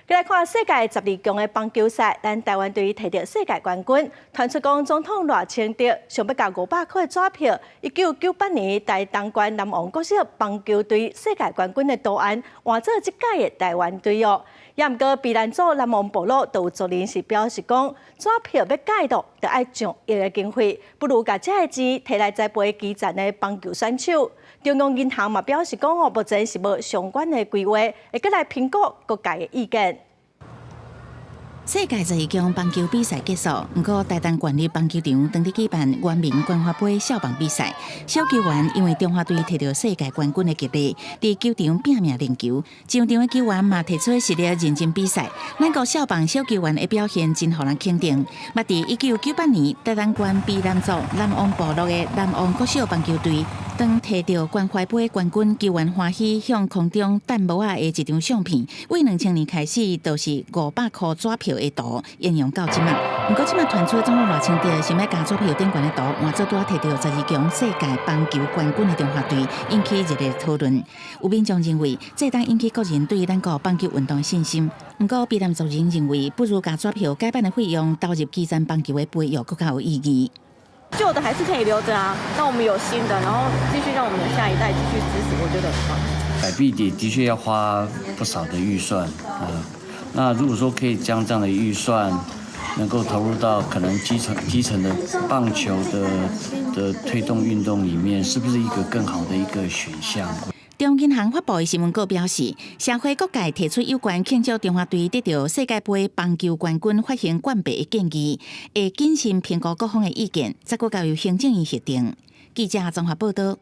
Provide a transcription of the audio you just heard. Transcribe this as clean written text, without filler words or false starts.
来看世界12强的棒球赛，咱台湾队摕到世界冠军。传出讲总统赖清德想要交500块的纸票，1998年在东莞南王国小棒球队世界冠军的图案，换做即届的台湾队哦。也毋过，避难组南王部落都有昨天是表示讲，纸票要解读，就要上亿的经费，不如把这个钱摕来栽培基层的棒球选手。中央银行嘛表示讲目前是无相关的规划，会搁来评估各界的意见。世界12强棒球比赛结束，不过台东县立棒球场当日举办原民关华杯少棒比赛，小球员因为中华队摕到世界冠军的激励，伫球场拼命练球。场场的球员嘛提出实力认真比赛，咱国少棒小球员的表现真互人肯定。捌伫1998年台东县卑南族南王部落的南王国小棒球队，当摕到关怀杯冠军，球员欢喜向空中弹帽的一张相片。为2000年开始，都是500块纸票的图沿用到即马。不过即马传出总统赖清德想要将纸票顶悬的图换做拄摕到12强世界棒球冠军的中华队，引起热烈讨论。有民众认为，这当引起国人对咱国棒球运动的信心。不过，卑南族人认为，不如将纸票改版的费用投入基层棒球的培育，更加有意义。旧的还是可以留着啊，那我们有新的，然后继续让我们的下一代继续支持，我觉得很棒。改币的确要花不少的预算那如果说可以将这样的预算能够投入到可能基层的棒球的推动运动里面，是不是一个更好的一个选项？中央银行发布的新闻稿表示，社会各界提出有关庆祝中华队得到世界杯棒球冠军发行冠币的建议，会谨慎评估各方的意见，再搁交由行政院核定。记者综合报道。